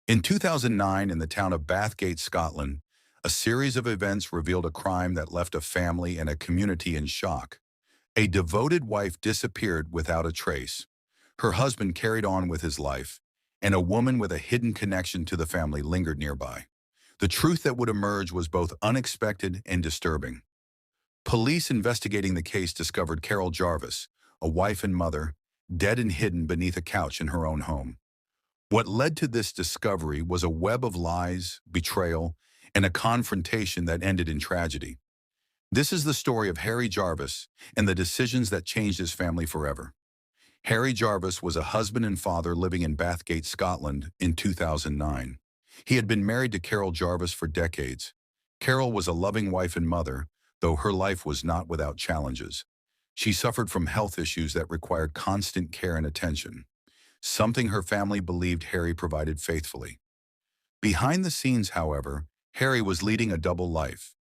In 2009, in the town of Bathgate, Scotland, a series of events revealed a crime that left a family and a community in shock. A devoted wife disappeared without a trace. Her husband carried on with his life, and a woman with a hidden connection to the family lingered nearby. The truth that would emerge was both unexpected and disturbing. Police investigating the case discovered Carol Jarvis, a wife and mother, dead and hidden beneath a couch in her own home. What led to this discovery was a web of lies, betrayal, and a confrontation that ended in tragedy. This is the story of Harry Jarvis and the decisions that changed his family forever. Harry Jarvis was a husband and father living in Bathgate, Scotland in 2009. He had been married to Carol Jarvis for decades. Carol was a loving wife and mother, though her life was not without challenges. She suffered from health issues that required constant care and attention, something her family believed Harry provided faithfully. Behind the scenes, however, Harry was leading a double life.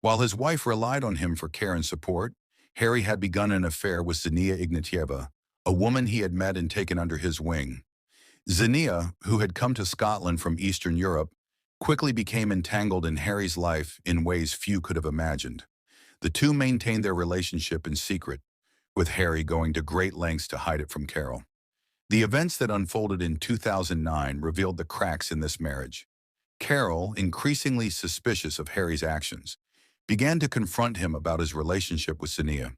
While his wife relied on him for care and support, Harry had begun an affair with Zenia Ignatieva, a woman he had met and taken under his wing. Zenia, who had come to Scotland from Eastern Europe, quickly became entangled in Harry's life in ways few could have imagined. The two maintained their relationship in secret, with Harry going to great lengths to hide it from Carol. The events that unfolded in 2009 revealed the cracks in this marriage. Carol, increasingly suspicious of Harry's actions, began to confront him about his relationship with Zenia.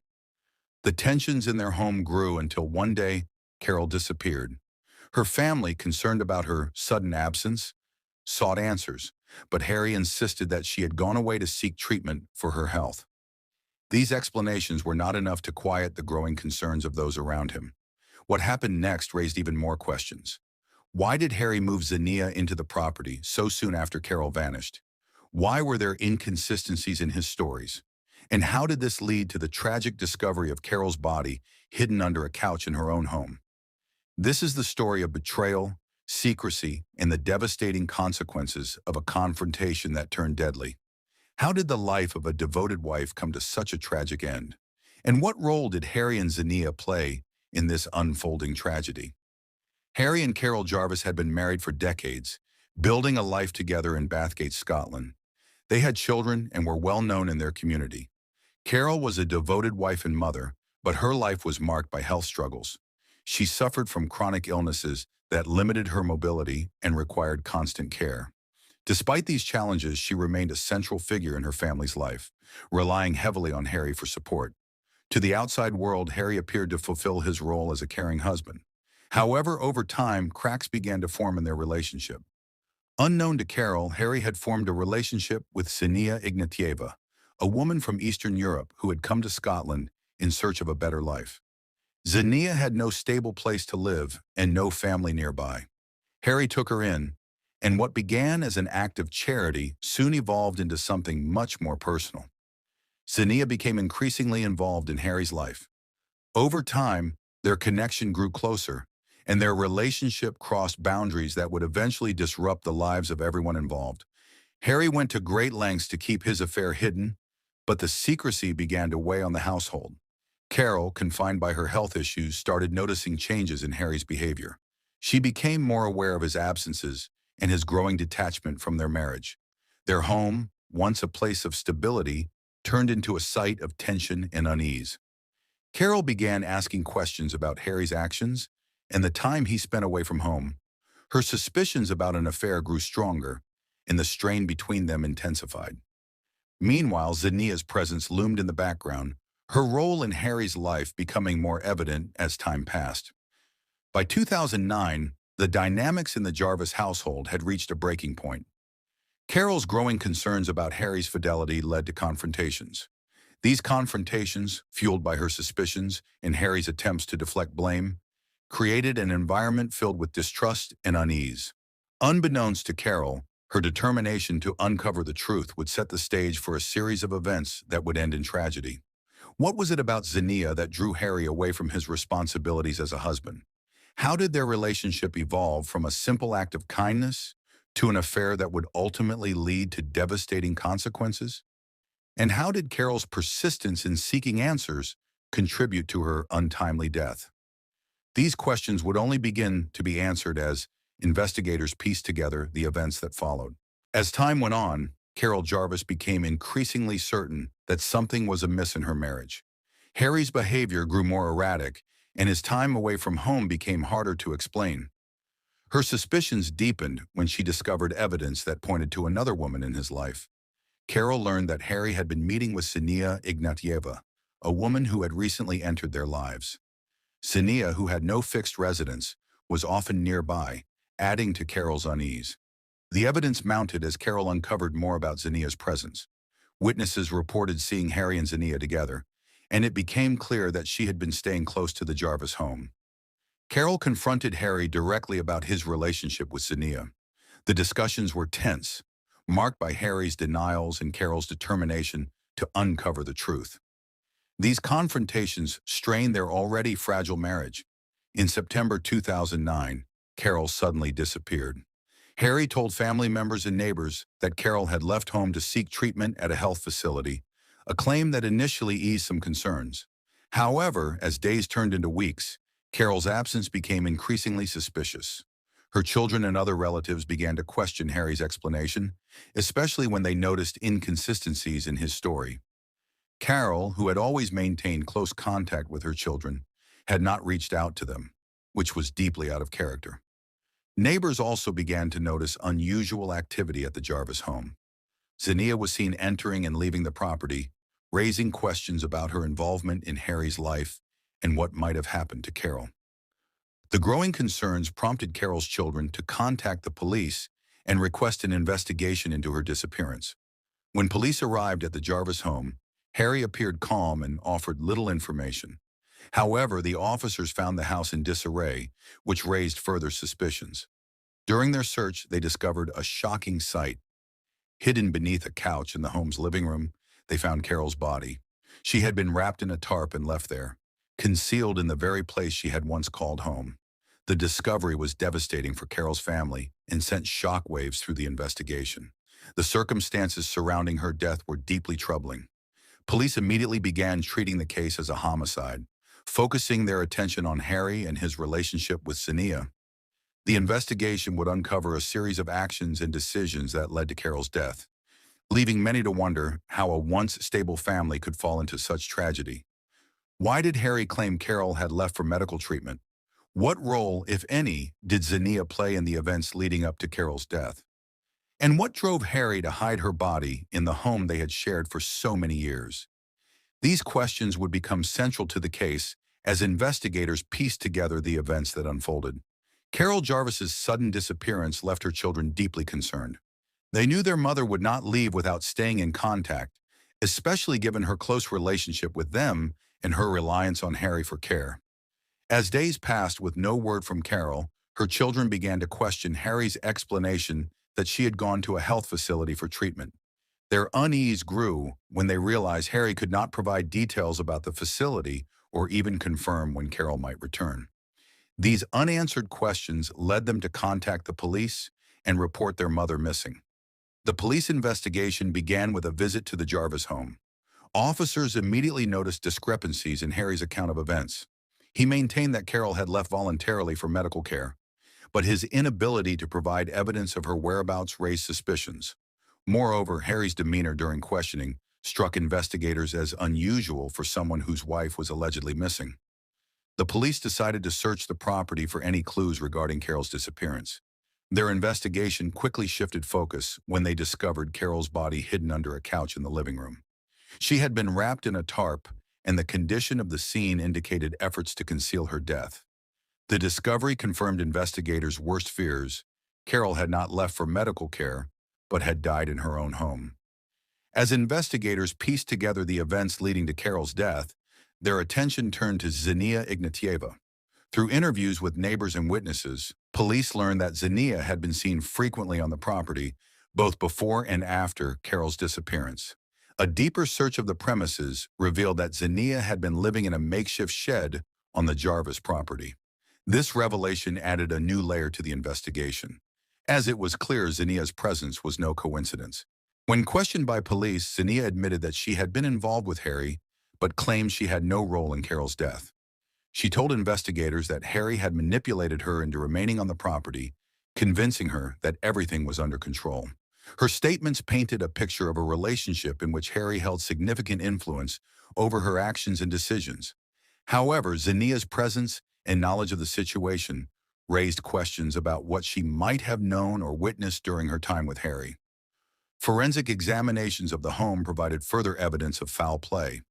The tensions in their home grew until one day, Carol disappeared. Her family, concerned about her sudden absence, sought answers, but Harry insisted that she had gone away to seek treatment for her health. These explanations were not enough to quiet the growing concerns of those around him. What happened next raised even more questions. Why did Harry move Zenia into the property so soon after Carol vanished? Why were there inconsistencies in his stories? And how did this lead to the tragic discovery of Carol's body hidden under a couch in her own home? This is the story of betrayal, secrecy, and the devastating consequences of a confrontation that turned deadly. How did the life of a devoted wife come to such a tragic end? And what role did Harry and Zenia play in this unfolding tragedy? Harry and Carol Jarvis had been married for decades, building a life together in Bathgate, Scotland. They had children and were well known in their community. Carol was a devoted wife and mother, but her life was marked by health struggles. She suffered from chronic illnesses that limited her mobility and required constant care. Despite these challenges, she remained a central figure in her family's life, relying heavily on Harry for support. To the outside world, Harry appeared to fulfill his role as a caring husband. However, over time, cracks began to form in their relationship. Unknown to Carol, Harry had formed a relationship with Zenia Ignatieva, a woman from Eastern Europe who had come to Scotland in search of a better life. Zenia had no stable place to live and no family nearby. Harry took her in, and what began as an act of charity soon evolved into something much more personal. Zenia became increasingly involved in Harry's life. Over time, their connection grew closer, and their relationship crossed boundaries that would eventually disrupt the lives of everyone involved. Harry went to great lengths to keep his affair hidden, but the secrecy began to weigh on the household. Carol, confined by her health issues, started noticing changes in Harry's behavior. She became more aware of his absences and his growing detachment from their marriage. Their home, once a place of stability, turned into a site of tension and unease. Carol began asking questions about Harry's actions and the time he spent away from home. Her suspicions about an affair grew stronger, and the strain between them intensified. Meanwhile, Zenia's presence loomed in the background, her role in Harry's life becoming more evident as time passed. By 2009, the dynamics in the Jarvis household had reached a breaking point. Carol's growing concerns about Harry's fidelity led to confrontations. These confrontations, fueled by her suspicions and Harry's attempts to deflect blame, created an environment filled with distrust and unease. Unbeknownst to Carol, her determination to uncover the truth would set the stage for a series of events that would end in tragedy. What was it about Zenia that drew Harry away from his responsibilities as a husband? How did their relationship evolve from a simple act of kindness to an affair that would ultimately lead to devastating consequences? And how did Carol's persistence in seeking answers contribute to her untimely death? These questions would only begin to be answered as investigators pieced together the events that followed. As time went on, Carol Jarvis became increasingly certain that something was amiss in her marriage. Harry's behavior grew more erratic, and his time away from home became harder to explain. Her suspicions deepened when she discovered evidence that pointed to another woman in his life. Carol learned that Harry had been meeting with Ksenia Ignatieva, a woman who had recently entered their lives. Ksenia, who had no fixed residence, was often nearby, adding to Carol's unease. The evidence mounted as Carol uncovered more about Xenia's presence. Witnesses reported seeing Harry and Xenia together, and it became clear that she had been staying close to the Jarvis home. Carol confronted Harry directly about his relationship with Xenia. The discussions were tense, marked by Harry's denials and Carol's determination to uncover the truth. These confrontations strained their already fragile marriage. In September 2009, Carol suddenly disappeared. Harry told family members and neighbors that Carol had left home to seek treatment at a health facility, a claim that initially eased some concerns. However, as days turned into weeks, Carol's absence became increasingly suspicious. Her children and other relatives began to question Harry's explanation, especially when they noticed inconsistencies in his story. Carol, who had always maintained close contact with her children, had not reached out to them, which was deeply out of character. Neighbors also began to notice unusual activity at the Jarvis home. Xenia was seen entering and leaving the property, raising questions about her involvement in Harry's life and what might have happened to Carol. The growing concerns prompted Carol's children to contact the police and request an investigation into her disappearance. When police arrived at the Jarvis home, Harry appeared calm and offered little information. However, the officers found the house in disarray, which raised further suspicions. During their search, they discovered a shocking sight. Hidden beneath a couch in the home's living room, they found Carol's body. She had been wrapped in a tarp and left there, concealed in the very place she had once called home. The discovery was devastating for Carol's family and sent shockwaves through the investigation. The circumstances surrounding her death were deeply troubling. Police immediately began treating the case as a homicide, focusing their attention on Harry and his relationship with Xenia. The investigation would uncover a series of actions and decisions that led to Carol's death, leaving many to wonder how a once stable family could fall into such tragedy. Why did Harry claim Carol had left for medical treatment? What role, if any, did Xenia play in the events leading up to Carol's death? And what drove Harry to hide her body in the home they had shared for so many years? These questions would become central to the case as investigators pieced together the events that unfolded. Carol Jarvis's sudden disappearance left her children deeply concerned. They knew their mother would not leave without staying in contact, especially given her close relationship with them and her reliance on Harry for care. As days passed with no word from Carol, her children began to question Harry's explanation that she had gone to a health facility for treatment. Their unease grew when they realized Harry could not provide details about the facility or even confirm when Carol might return. These unanswered questions led them to contact the police and report their mother missing. The police investigation began with a visit to the Jarvis home. Officers immediately noticed discrepancies in Harry's account of events. He maintained that Carol had left voluntarily for medical care, but his inability to provide evidence of her whereabouts raised suspicions. Moreover, Harry's demeanor during questioning struck investigators as unusual for someone whose wife was allegedly missing. The police decided to search the property for any clues regarding Carol's disappearance. Their investigation quickly shifted focus when they discovered Carol's body hidden under a couch in the living room. She had been wrapped in a tarp, and the condition of the scene indicated efforts to conceal her death. The discovery confirmed investigators' worst fears. Carol had not left for medical care, but had died in her own home. As investigators pieced together the events leading to Carol's death, their attention turned to Xenia Ignatieva. Through interviews with neighbors and witnesses, police learned that Xenia had been seen frequently on the property, both before and after Carol's disappearance. A deeper search of the premises revealed that Xenia had been living in a makeshift shed on the Jarvis property. This revelation added a new layer to the investigation, as it was clear Xenia's presence was no coincidence. When questioned by police, Xenia admitted that she had been involved with Harry, but claimed she had no role in Carol's death. She told investigators that Harry had manipulated her into remaining on the property, convincing her that everything was under control. Her statements painted a picture of a relationship in which Harry held significant influence over her actions and decisions. However, Zinnia's presence and knowledge of the situation raised questions about what she might have known or witnessed during her time with Harry. Forensic examinations of the home provided further evidence of foul play.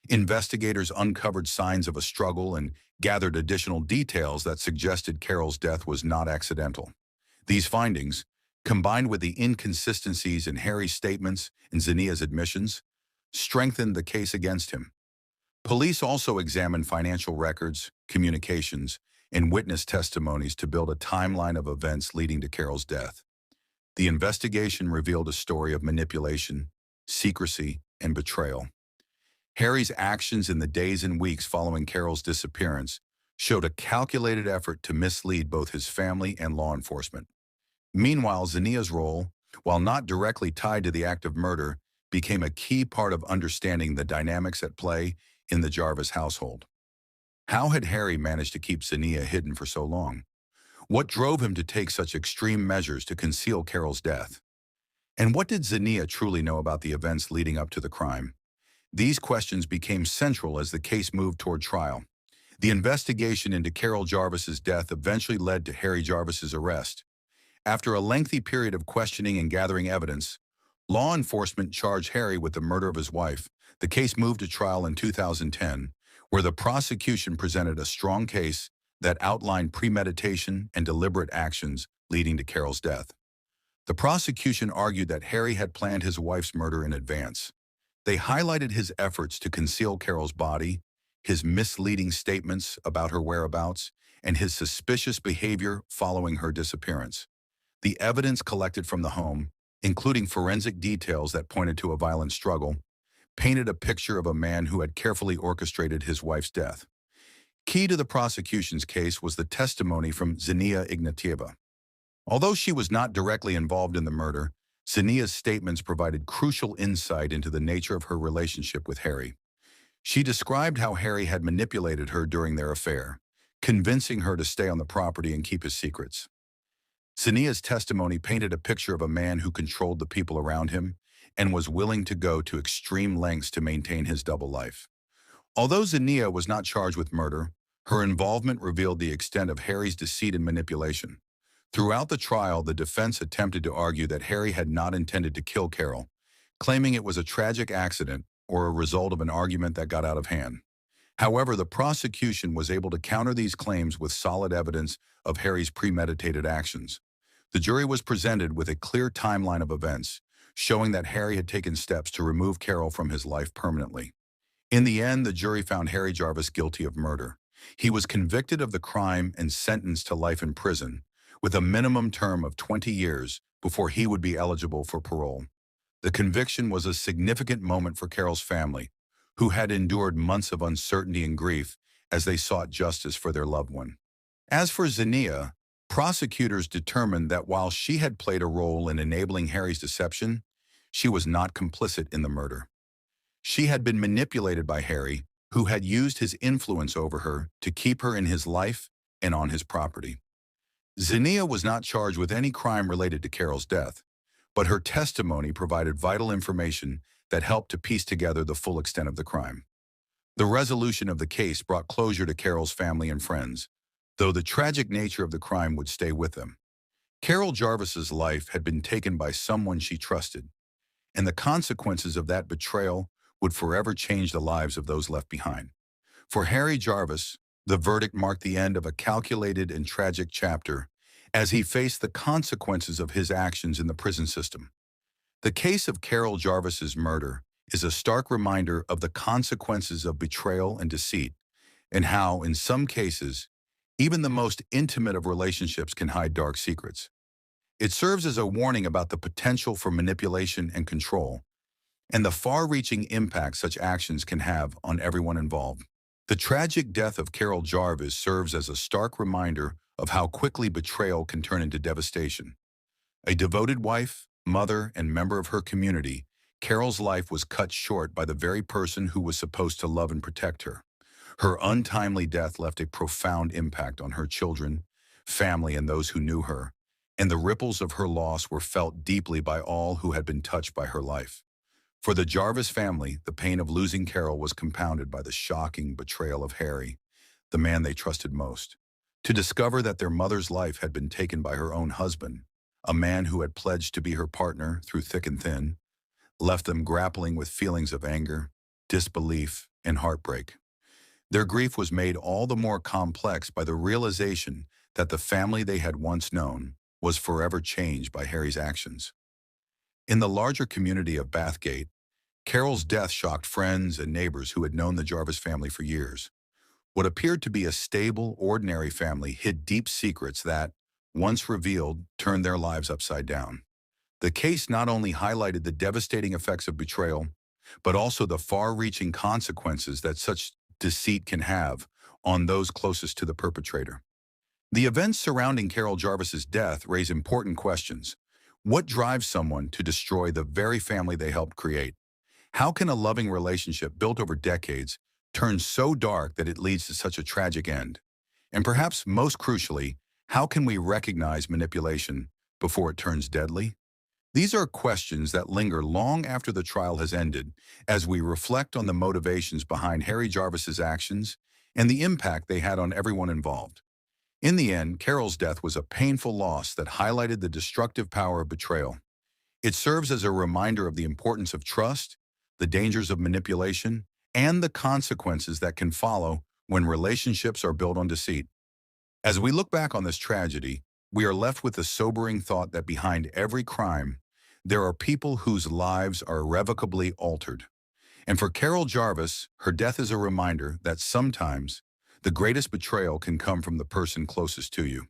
Investigators uncovered signs of a struggle and gathered additional details that suggested Carol's death was not accidental. These findings, combined with the inconsistencies in Harry's statements and Zinnia's admissions, strengthened the case against him. Police also examined financial records, communications, and witness testimonies to build a timeline of events leading to Carol's death. The investigation revealed a story of manipulation, secrecy, and betrayal. Harry's actions in the days and weeks following Carol's disappearance showed a calculated effort to mislead both his family and law enforcement. Meanwhile, Zinnia's role, while not directly tied to the act of murder, became a key part of understanding the dynamics at play in the Jarvis household. How had Harry managed to keep Zinnia hidden for so long? What drove him to take such extreme measures to conceal Carol's death? And what did Zinnia truly know about the events leading up to the crime? These questions became central as the case moved toward trial. The investigation into Carol Jarvis's death eventually led to Harry Jarvis's arrest. After a lengthy period of questioning and gathering evidence, law enforcement charged Harry with the murder of his wife. The case moved to trial in 2010, where the prosecution presented a strong case that outlined premeditation and deliberate actions leading to Carol's death. The prosecution argued that Harry had planned his wife's murder in advance. They highlighted his efforts to conceal Carol's body, his misleading statements about her whereabouts, and his suspicious behavior following her disappearance. The evidence collected from the home, including forensic details that pointed to a violent struggle, painted a picture of a man who had carefully orchestrated his wife's death. Key to the prosecution's case was the testimony from Zinnia Ignatieva. Although she was not directly involved in the murder, Zinnia's statements provided crucial insight into the nature of her relationship with Harry. She described how Harry had manipulated her during their affair, convincing her to stay on the property and keep his secrets. Zinnia's testimony painted a picture of a man who controlled the people around him and was willing to go to extreme lengths to maintain his double life. Although Zinnia was not charged with murder, her involvement revealed the extent of Harry's deceit and manipulation. Throughout the trial, the defense attempted to argue that Harry had not intended to kill Carol, claiming it was a tragic accident or a result of an argument that got out of hand. However, the prosecution was able to counter these claims with solid evidence of Harry's premeditated actions. The jury was presented with a clear timeline of events, showing that Harry had taken steps to remove Carol from his life permanently. In the end, the jury found Harry Jarvis guilty of murder. He was convicted of the crime and sentenced to life in prison, with a minimum term of 20 years before he would be eligible for parole. The conviction was a significant moment for Carol's family, who had endured months of uncertainty and grief as they sought justice for their loved one. As for Zinnia, prosecutors determined that while she had played a role in enabling Harry's deception, she was not complicit in the murder. She had been manipulated by Harry, who had used his influence over her to keep her in his life and on his property. Zinnia was not charged with any crime related to Carol's death, but her testimony provided vital information that helped to piece together the full extent of the crime. The resolution of the case brought closure to Carol's family and friends, though the tragic nature of the crime would stay with them. Carol Jarvis's life had been taken by someone she trusted, and the consequences of that betrayal would forever change the lives of those left behind. For Harry Jarvis, the verdict marked the end of a calculated and tragic chapter as he faced the consequences of his actions in the prison system. The case of Carol Jarvis's murder is a stark reminder of the consequences of betrayal and deceit, and how, in some cases, even the most intimate of relationships can hide dark secrets. It serves as a warning about the potential for manipulation and control, and the far-reaching impact such actions can have on everyone involved. The tragic death of Carol Jarvis serves as a stark reminder of how quickly betrayal can turn into devastation. A devoted wife, mother, and member of her community, Carol's life was cut short by the very person who was supposed to love and protect her. Her untimely death left a profound impact on her children, family, and those who knew her, and the ripples of her loss were felt deeply by all who had been touched by her life. For the Jarvis family, the pain of losing Carol was compounded by the shocking betrayal of Harry, the man they trusted most. To discover that their mother's life had been taken by her own husband, a man who had pledged to be her partner through thick and thin, left them grappling with feelings of anger, disbelief, and heartbreak. Their grief was made all the more complex by the realization that the family they had once known was forever changed by Harry's actions. In the larger community of Bathgate, Carol's death shocked friends and neighbors who had known the Jarvis family for years. What appeared to be a stable, ordinary family hid deep secrets that, once revealed, turned their lives upside down. The case not only highlighted the devastating effects of betrayal, but also the far-reaching consequences that such deceit can have on those closest to the perpetrator. The events surrounding Carol Jarvis's death raise important questions. What drives someone to destroy the very family they helped create? How can a loving relationship built over decades turn so dark that it leads to such a tragic end? And perhaps most crucially, how can we recognize manipulation before it turns deadly? These are questions that linger long after the trial has ended as we reflect on the motivations behind Harry Jarvis's actions and the impact they had on everyone involved. In the end, Carol's death was a painful loss that highlighted the destructive power of betrayal. It serves as a reminder of the importance of trust, the dangers of manipulation, and the consequences that can follow when relationships are built on deceit. As we look back on this tragedy, we are left with the sobering thought that behind every crime, there are people whose lives are irrevocably altered. And for Carol Jarvis, her death is a reminder that sometimes the greatest betrayal can come from the person closest to you.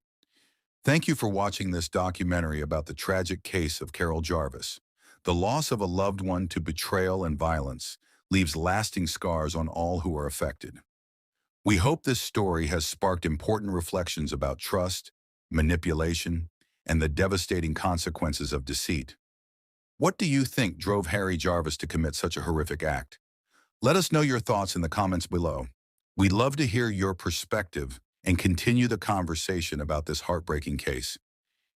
Thank you for watching this documentary about the tragic case of Carol Jarvis. The loss of a loved one to betrayal and violence leaves lasting scars on all who are affected. We hope this story has sparked important reflections about trust, manipulation, and the devastating consequences of deceit. What do you think drove Harry Jarvis to commit such a horrific act? Let us know your thoughts in the comments below. We'd love to hear your perspective and continue the conversation about this heartbreaking case.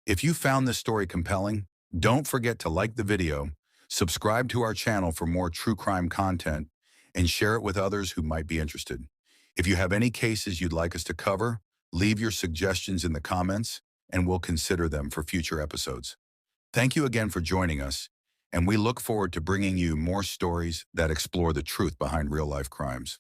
If you found this story compelling, don't forget to like the video, subscribe to our channel for more true crime content, and share it with others who might be interested. If you have any cases you'd like us to cover, leave your suggestions in the comments, and we'll consider them for future episodes. Thank you again for joining us, and we look forward to bringing you more stories that explore the truth behind real-life crimes.